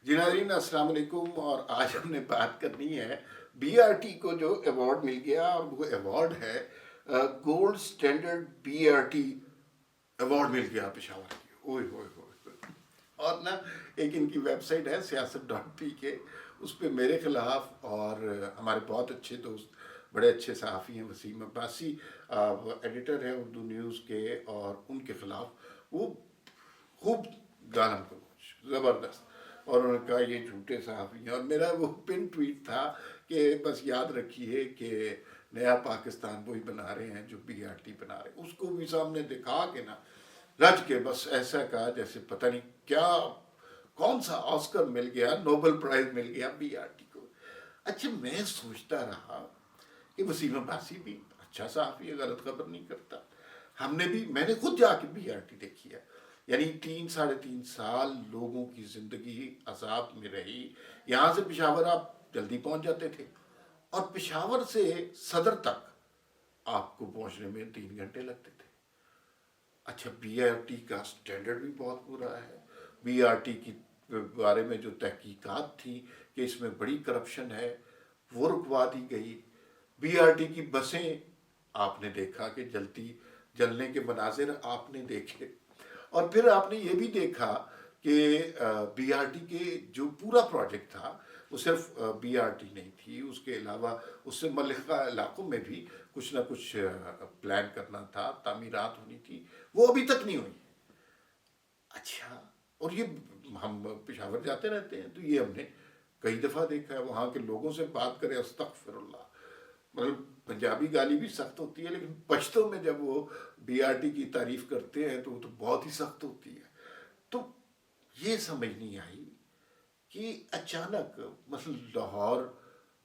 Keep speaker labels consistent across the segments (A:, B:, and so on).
A: جی ناظرین السلام علیکم، اور آج ہم نے بات کرنی ہے بی آر ٹی کو جو ایوارڈ مل گیا، اور وہ ایوارڈ ہے gold standard B R T award مل گیا پشاور کی. اوئے ہوئے ہوئے ہوئے. اور نا ایک ان کی ویب سائٹ ہے سیاست.pk، اس پہ میرے خلاف اور ہمارے بہت اچھے دوست بڑے اچھے صحافی ہیں وسیم عباسی، ایڈیٹر ہیں اردو نیوز کے، اور ان کے خلاف وہ خوب گالم گلوچ زبردست. اور انہوں نے کہا یہ جھوٹے صحافی ہیں، اور میرا وہ پن ٹویٹ تھا کہ بس یاد رکھیے کہ نیا پاکستان وہی بنا رہے ہیں جو بی آر ٹی بنا رہے ہیں. اس کو بھی سامنے دکھا کے نا رج کے بس ایسا کہا جیسے پتہ نہیں کیا، کون سا آسکر مل گیا، نوبل پرائز مل گیا بی آر ٹی کو. اچھا میں سوچتا رہا کہ وسیم عباسی بھی اچھا صحافی ہے، غلط خبر نہیں کرتا. ہم نے بھی، میں نے خود جا کے بی آر ٹی دیکھی ہے. یعنی 3 ساڑھے 3 سال لوگوں کی زندگی عذاب میں رہی. یہاں سے پشاور آپ جلدی پہنچ جاتے تھے، اور پشاور سے صدر تک آپ کو پہنچنے میں 3 گھنٹے لگتے تھے. اچھا بی آر ٹی کا سٹینڈرڈ بھی بہت برا ہے. بی آر ٹی کی بارے میں جو تحقیقات تھی کہ اس میں بڑی کرپشن ہے، وہ رکوا دی گئی. بی آر ٹی کی بسیں آپ نے دیکھا کہ جلنے کے مناظر آپ نے دیکھے. اور پھر آپ نے یہ بھی دیکھا کہ بی آر ٹی کے جو پورا پروجیکٹ تھا وہ صرف بی آر ٹی نہیں تھی، اس کے علاوہ اس سے ملحقہ علاقوں میں بھی کچھ نہ کچھ پلان کرنا تھا، تعمیرات ہونی تھی، وہ ابھی تک نہیں ہوئی. اچھا، اور یہ ہم پشاور جاتے رہتے ہیں تو یہ ہم نے کئی دفعہ دیکھا ہے. وہاں کے لوگوں سے بات کریں استغفر اللہ، مطلب پنجابی گالی بھی سخت ہوتی ہے، لیکن پشتوں میں جب وہ بی آر ٹی کی تعریف کرتے ہیں تو وہ تو بہت ہی سخت ہوتی ہے. تو یہ سمجھ نہیں آئی کہ اچانک مثلا لاہور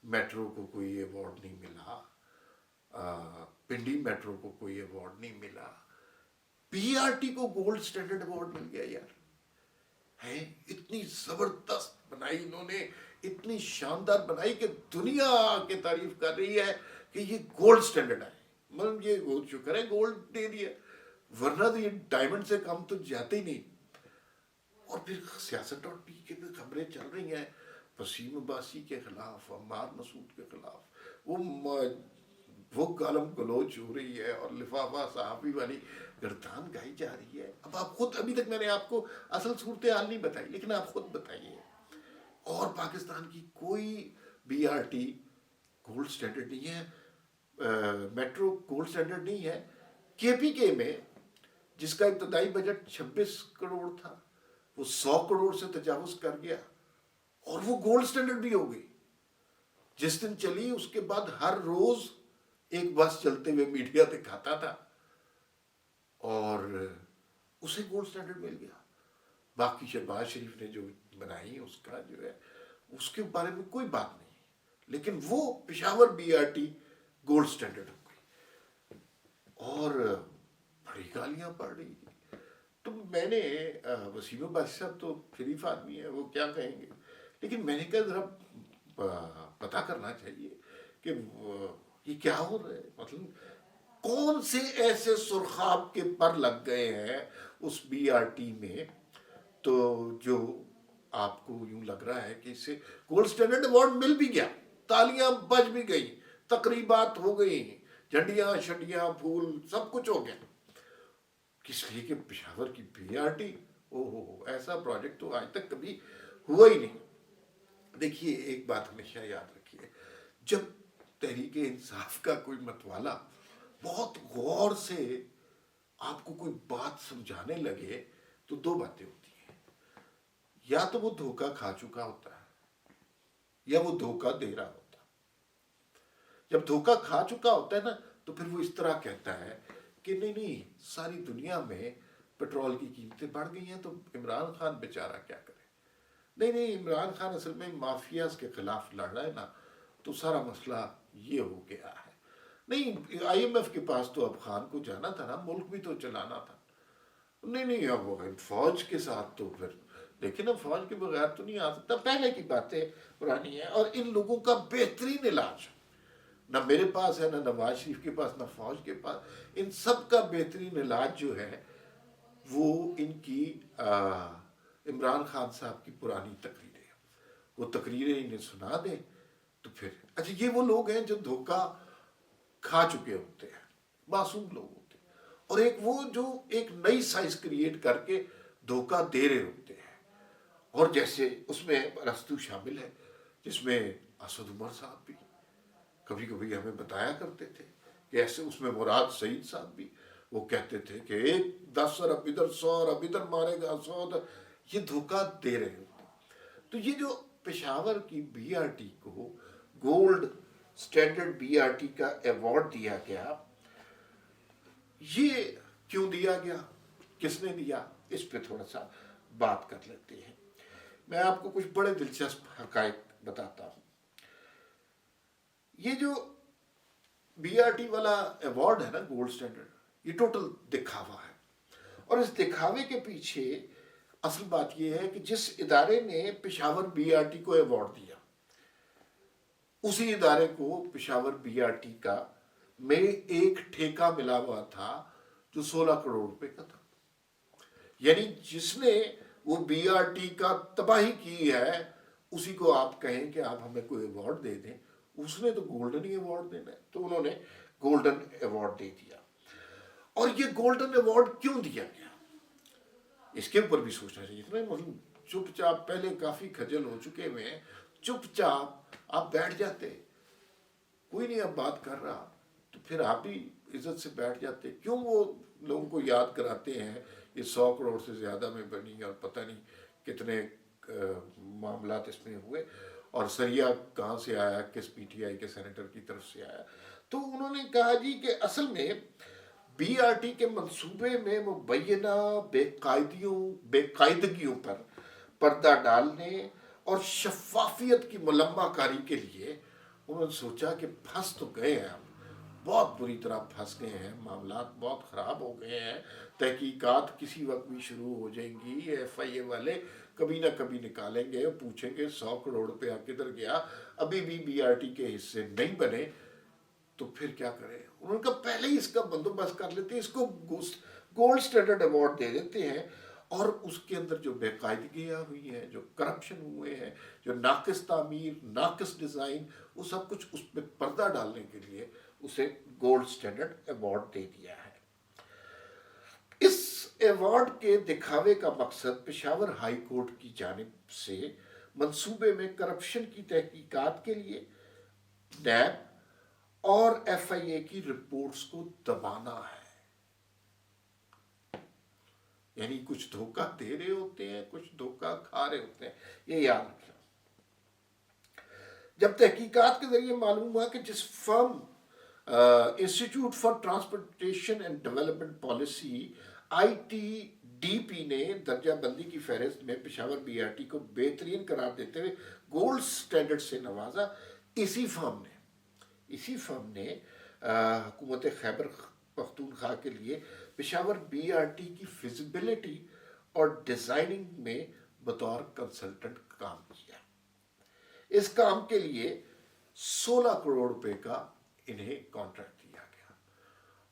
A: میٹرو کو کوئی ایوارڈ نہیں ملا، پنڈی میٹرو کو کوئی ایوارڈ نہیں ملا، بی آر ٹی کو گولڈ سٹینڈرڈ ایوارڈ مل گیا. یار ہے اتنی زبردست بنائی انہوں نے، اتنی شاندار بنائی کہ دنیا کی تعریف کر رہی ہے کہ یہ گولڈ سٹینڈرڈ ہے. مطلب یہ بہت شکر ہے گولڈ دے دیا، ورنہ تو یہ ڈائمنڈ سے کم تو جاتے ہی نہیں. اور پھر سیاست.pk کے پہ خبریں چل رہی ہیں وسیم عباسی کے خلاف، عمار مسعود کے خلاف، وہ گالم گلوچ ہو رہی ہے، اور لفافہ صحافی والی گردان گائی جا رہی ہے. اب آپ خود، ابھی تک میں نے آپ کو اصل صورتحال نہیں بتائی، لیکن آپ خود بتائیے. اور پاکستان کی کوئی B R T gold standard نہیں ہے، میٹرو گولڈ سٹینڈرڈ نہیں ہے. کے پی کے میں جس کا ابتدائی بجٹ 26 کروڑ تھا، وہ 100 کروڑ سے تجاوز کر گیا، اور وہ گولڈ سٹینڈرڈ بھی ہو گئی. جس دن چلی اس کے بعد ہر روز ایک بس چلتے ہوئے میڈیا دکھاتا تھا، اور اسے گولڈ سٹینڈرڈ مل گیا. باقی شہباز شریف نے جو بنائی اس کا جو ہے اس کے بارے میں کوئی بات نہیں، لیکن وہ Peshawar B R T gold standard ہو گئی، اور بڑی گالیاں پڑ رہی تھی. تو میں نے وسیم عباسی صاحب تو شریف آدمی ہے، وہ کیا کہیں گے، لیکن میں نے کہا ذرا پتہ کرنا چاہیے کہ یہ کیا ہو رہا ہے. مطلب کون سے ایسے سرخاب کے پر لگ گئے ہیں اس بی آر ٹی میں، تو جو آپ کو یوں لگ رہا ہے کہ اس سے گولڈ سٹینڈرڈ ایوارڈ مل بھی گیا، تالیاں بج بھی گئی، تقریبات ہو گئی، جھنڈیاں شنڈیاں پھول سب کچھ ہو گیا. کس لیے کہ پشاور کی بی آر ٹی، او ہو ایسا پروجیکٹ تو آج تک کبھی ہوا ہی نہیں. دیکھیے ایک بات ہمیشہ یاد رکھیے، جب تحریک انصاف کا کوئی متوالا بہت غور سے آپ کو کوئی بات سمجھانے لگے تو دو باتیں ہوتی ہیں، یا تو وہ دھوکہ کھا چکا ہوتا ہے، یا وہ دھوکہ دے رہا ہوتا ہے. جب دھوکہ کھا چکا ہوتا ہے نا تو پھر وہ اس طرح کہتا ہے کہ نہیں نہیں ساری دنیا میں پیٹرول کی قیمتیں بڑھ گئی ہیں تو عمران خان بیچارہ کیا کرے. نہیں نہیں، عمران خان اصل میں مافیاز کے خلاف لڑ رہا ہے نا، تو سارا مسئلہ یہ ہو گیا ہے. نہیں آئی ایم ایف کے پاس تو اب خان کو جانا تھا نا، ملک بھی تو چلانا تھا. نہیں نہیں اب فوج کے ساتھ تو پھر لیکن اب فوج کے بغیر تو نہیں آ سکتا. پہلے کی باتیں پرانی ہیں، اور ان لوگوں کا بہترین علاج نہ میرے پاس ہے، نہ نواز شریف کے پاس، نہ فوج کے پاس. ان سب کا بہترین علاج جو ہے وہ ان کی عمران خان صاحب کی پرانی تقریریں. وہ تقریریں انہیں سنا دیں تو پھر اچھا یہ وہ لوگ ہیں جو دھوکہ کھا چکے ہوتے ہیں، معصوم لوگ ہوتے ہیں، اور ایک وہ جو ایک نئی سائنس کریٹ کر کے دھوکہ دے رہے ہوتے ہیں، اور جیسے اس میں ارسطو شامل ہے، جس میں اسد عمر صاحب بھی کبھی کبھی ہمیں بتایا کرتے تھے کہ ایسے، اس میں مراد سعید صاحب بھی، وہ کہتے تھے کہ ایک 10 ارب ادھر 100 ارب ادھر مارے گا 100 ادھر، یہ دھوکہ دے رہے ہوتے ہیں۔ تو یہ جو پشاور کی بی آر ٹی کو gold standard B R T کا ایوارڈ دیا گیا، یہ کیوں دیا گیا، کس نے دیا، اس پہ تھوڑا سا بات کر لیتے ہیں۔ میں آپ کو کچھ بڑے دلچسپ حقائق بتاتا ہوں۔ یہ جو بی آر ٹی والا ایوارڈ ہے نا، گولڈ اسٹینڈرڈ، یہ ٹوٹل دکھاوا ہے، اور اس دکھاوے کے پیچھے اصل بات یہ ہے کہ جس ادارے نے پشاور بی آر ٹی کو ایوارڈ دیا، اسی ادارے کو پشاور بی آر ٹی کا میں ایک ٹھیکہ ملا ہوا تھا جو 16 کروڑ روپے کا تھا۔ یعنی جس نے وہ بی آر ٹی کا تباہی کی ہے، اسی کو آپ کہیں کہ آپ ہمیں کوئی ایوارڈ دے دیں، اس نے تو گولڈن ہی ایوارڈ دینا ہے، تو انہوں نے گولڈن ایوارڈ دے دیا۔ اور یہ گولڈن ایوارڈ کیوں دیا گیا، اس کے اوپر بھی سوچنا چاہیے تھا۔ مطلب چپ چاپ، پہلے کافی خجل ہو چکے ہوئے ہیں، چپ چاپ آپ بیٹھ جاتے، کوئی نہیں اب بات کر رہا، تو پھر آپ بھی عزت سے بیٹھ جاتے۔ کیوں وہ لوگوں کو یاد کراتے ہیں یہ 100 کروڑ سے زیادہ میں بنی، اور پتہ نہیں کتنے معاملات اس میں ہوئے، اور سریا کہاں سے آیا، کس پی ٹی آئی کے سینیٹر کی طرف سے آیا۔ تو انہوں نے کہا جی کہ اصل میں بی آر ٹی کے منصوبے میں مبینہ بے قاعدگیوں پر پردہ ڈالنے اور شفافیت کی ملمہ کاری کے لیے انہوں نے سوچا کہ پھنس تو گئے ہیں، ہم بہت بری طرح پھنس گئے ہیں، معاملات بہت خراب ہو گئے ہیں، تحقیقات کسی وقت بھی شروع ہو جائیں گی، ایف آئی اے والے کبھی نہ کبھی نکالیں گے، پوچھیں گے 100 کروڑ روپیہ کدھر گیا، ابھی بھی بی آر ٹی کے حصے نہیں بنے، تو پھر کیا کریں۔ انہوں نے کہا پہلے ہی اس کا بندوبست کر لیتے ہیں، اس کو گولڈ اسٹینڈرڈ ایوارڈ دے دیتے ہیں، اور اس کے اندر جو بے قاعدگیاں ہوئی ہیں، جو کرپشن ہوئے ہیں، جو ناقص تعمیر، ناقص ڈیزائن، وہ سب کچھ اس پہ پردہ ڈالنے کے لیے اسے گولڈ اسٹینڈرڈ ایوارڈ دے دیا ہے۔ اس ایوارڈ کے دکھاوے کا مقصد پشاور ہائی کورٹ کی جانب سے منصوبے میں کرپشن کی تحقیقات کے لیے نیب اور ایف آئی اے کی رپورٹس کو دبانا ہے۔ یعنی کچھ دھوکہ دے رہے ہوتے ہیں، کچھ دھوکہ کھا رہے ہوتے ہیں، یہ یاد رکھنا۔ جب تحقیقات کے ذریعے معلوم ہوا کہ جس firm institute for transportation and development policy I T D P نے درجہ بندی کی فہرست میں پشاور بی آر ٹی کو بہترین قرار دیتے ہوئے گولڈ سٹینڈرڈ سے نوازا، اسی فرم نے حکومت خیبر پختونخوا کے لیے پشاور بی آر ٹی کی فیزیبلٹی اور ڈیزائننگ میں بطور کنسلٹنٹ کام کیا۔ اس کام کے لیے 16 کروڑ روپے کا انہیں کانٹریکٹ دیا گیا،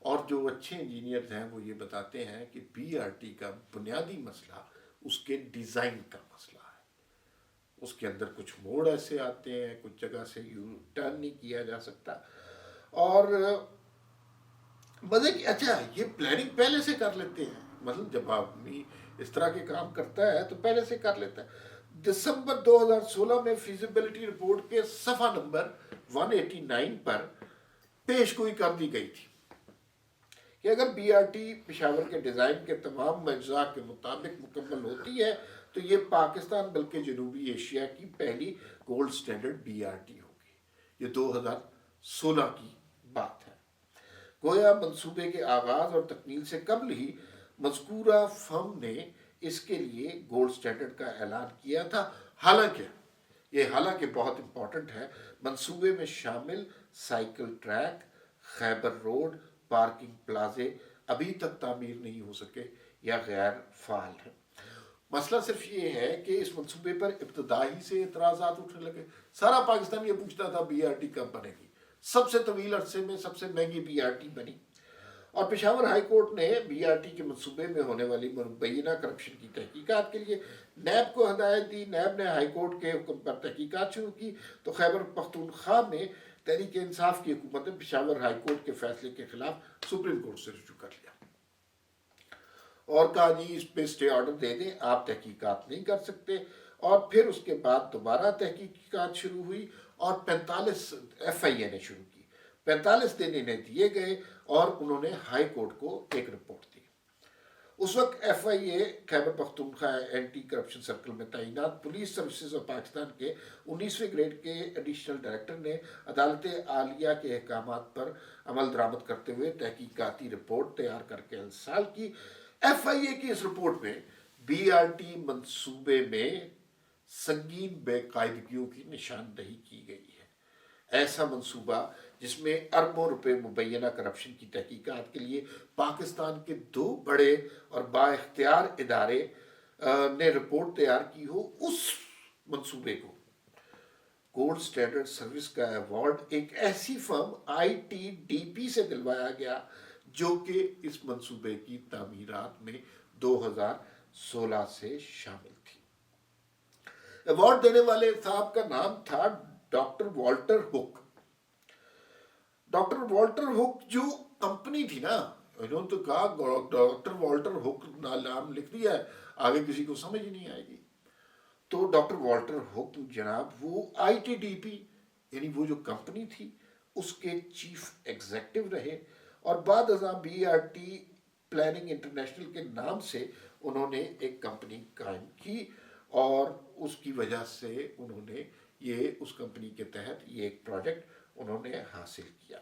A: اور جو اچھے انجینئرز ہیں وہ یہ بتاتے ہیں کہ بی آر ٹی کا بنیادی مسئلہ اس کے ڈیزائن کا مسئلہ ہے۔ اس کے اندر کچھ موڑ ایسے آتے ہیں، کچھ جگہ سے یو ٹرن نہیں کیا جا سکتا، اور مزے کی اچھا یہ پلاننگ پہلے سے کر لیتے ہیں، مطلب جب آدمی اس طرح کے کام کرتا ہے تو پہلے سے کر لیتا ہے۔ دسمبر 2016 میں فیزیبلٹی رپورٹ کے صفحہ نمبر 189 پر پیش گوئی کر دی گئی تھی کہ اگر بی آر ٹی پشاور کے ڈیزائن کے تمام اجزاء کے مطابق مکمل ہوتی ہے تو یہ پاکستان بلکہ جنوبی ایشیا کی پہلی gold standard B R T ہوگی۔ یہ 2016 کی بات ہے۔ گویا منصوبے کے آغاز اور تکمیل سے قبل ہی مذکورہ فرم نے اس کے لیے گولڈ سٹینڈرڈ کا اعلان کیا تھا، حالانکہ بہت امپورٹنٹ ہے، منصوبے میں شامل سائیکل ٹریک، خیبر روڈ، پارکنگ پلازے ابھی تک تعمیر نہیں ہو سکے یا غیر فعال ہیں۔ مسئلہ صرف یہ ہے کہ اس منصوبے پر ابتدائی سے اعتراضات اٹھنے لگے۔ سارا پاکستان یہ پوچھتا تھا بی آر ٹی کب بنے گی، سب سے طویل عرصے میں سب سے مہنگی بی آر ٹی بنی، اور پشاور ہائی کورٹ نے بی آر ٹی کے منصوبے میں ہونے والی مبینہ کرپشن کی تحقیقات کے لیے نیب کو ہدایت دی. نیب نے ہائی کورٹ کے حکم پر تحقیقات شروع کی تو خیبر پختونخوا میں تحریک انصاف کی حکومت نے پشاور ہائی کورٹ کے فیصلے کے خلاف سپریم کورٹ سے رجوع کر لیا اور کہا جی اس پہ اسٹے آرڈر دے دیں, آپ تحقیقات نہیں کر سکتے. اور پھر اس کے بعد دوبارہ تحقیقات شروع ہوئی اور 45 ایف آئی اے نے شروع کی. 45 دن انہیں دیے گئے اور انہوں نے ہائی کورٹ کو ایک رپورٹ دی. اس وقت ایف آئی اے Khyber Pakhtunkhwa anti corruption circle میں تعینات پولیس سروسز آف پاکستان کے 19ویں گریڈ کے ایڈیشنل ڈائریکٹر نے عدالت عالیہ کے احکامات پر عمل درآمد کرتے ہوئے تحقیقاتی رپورٹ تیار کر کے ارسال کی. ایف آئی اے کی اس رپورٹ میں بی آر ٹی منصوبے میں سنگین بے قاعدگیوں کی نشاندہی کی گئی ہے. ایسا منصوبہ جس میں اربوں روپے مبینہ کرپشن کی تحقیقات کے لیے پاکستان کے 2 بڑے اور با اختیار ادارے نے رپورٹ تیار کی ہو, اس منصوبے کو گولڈ سٹینڈرڈ سروس کا ایوارڈ ایک ایسی فرم آئی ٹی ڈی پی سے دلوایا گیا جو کہ اس منصوبے کی تعمیرات میں 2016 سے شامل تھی. ایوارڈ دینے والے صاحب کا نام تھا ڈاکٹر والٹر ہک. ڈاکٹر والٹر ہک جو کمپنی تھی نا, انہوں نے تو کہا ڈاکٹر والٹر ہک نام لکھ دیا ہے, آگے کسی کو سمجھ نہیں آئے گی. تو ڈاکٹر والٹر ہک جناب وہ آئی ٹی ڈی پی یعنی وہ جو کمپنی تھی اس کے چیف ایگزیکٹو رہے اور بعد ازاں B R T planning international کے نام سے انہوں نے ایک کمپنی قائم کی اور اس کی وجہ سے انہوں نے یہ اس کمپنی کے تحت یہ ایک پروجیکٹ انہوں نے حاصل کیا.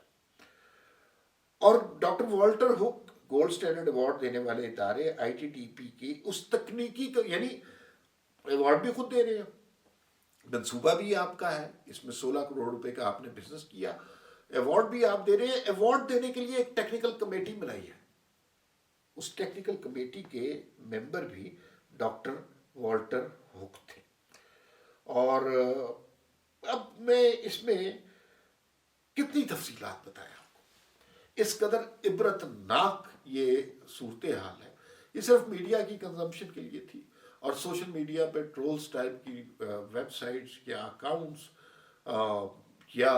A: اور ڈاکٹر والٹر ہک گولڈ سٹینڈرڈ ایوارڈ دینے والے ادارے آئی ٹی ڈی پی کی اس تکنیکی کا یعنی ایوارڈ بھی خود دے رہے ہیں, منصوبہ بھی آپ کا ہے, اس میں 16 کروڑ روپے کا آپ نے بزنس کیا, ایوارڈ بھی آپ دے رہے ہیں. ایوارڈ دینے کے لیے ایک ٹیکنیکل کمیٹی بنائی ہے, اس ٹیکنیکل کمیٹی کے ممبر بھی ڈاکٹر والٹر ہک تھے. اور اب میں اس میں کتنی تفصیلات بتایا آپ کو, اس قدر عبرتناک یہ صورتحال ہے. یہ صرف میڈیا کی کنزمپشن کے لیے تھی اور سوشل میڈیا پہ ٹرولز ٹائپ کی ویب سائٹس یا اکاؤنٹس یا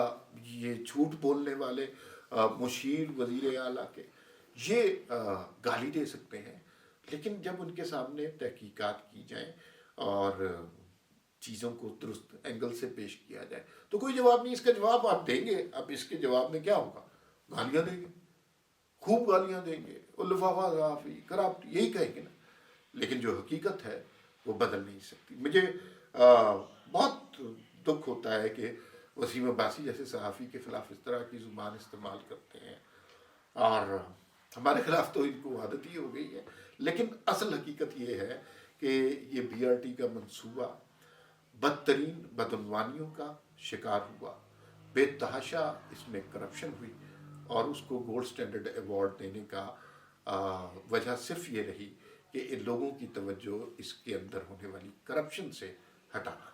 A: یہ جھوٹ بولنے والے مشیر وزیر اعلیٰ کے یہ گالی دے سکتے ہیں, لیکن جب ان کے سامنے تحقیقات کی جائیں اور چیزوں کو درست اینگل سے پیش کیا جائے تو کوئی جواب نہیں. اس کا جواب آپ دیں گے, اب اس کے جواب میں کیا ہوگا, گالیاں دیں گے, خوب گالیاں دیں گے, لفافہ صحافی کرپٹ یہی کہیں گے نا. لیکن جو حقیقت ہے وہ بدل نہیں سکتی. مجھے بہت دکھ ہوتا ہے کہ وسیم عباسی جیسے صحافی کے خلاف اس طرح کی زبان استعمال کرتے ہیں اور ہمارے خلاف تو ان کو عادت ہی ہو گئی ہے. لیکن اصل حقیقت یہ ہے کہ یہ بی آر ٹی کا منصوبہ بدترین بدعنوانیوں کا شکار ہوا, بے تحاشا اس میں کرپشن ہوئی اور اس کو گولڈ سٹینڈرڈ ایوارڈ دینے کا وجہ صرف یہ رہی کہ ان لوگوں کی توجہ اس کے اندر ہونے والی کرپشن سے ہٹانا.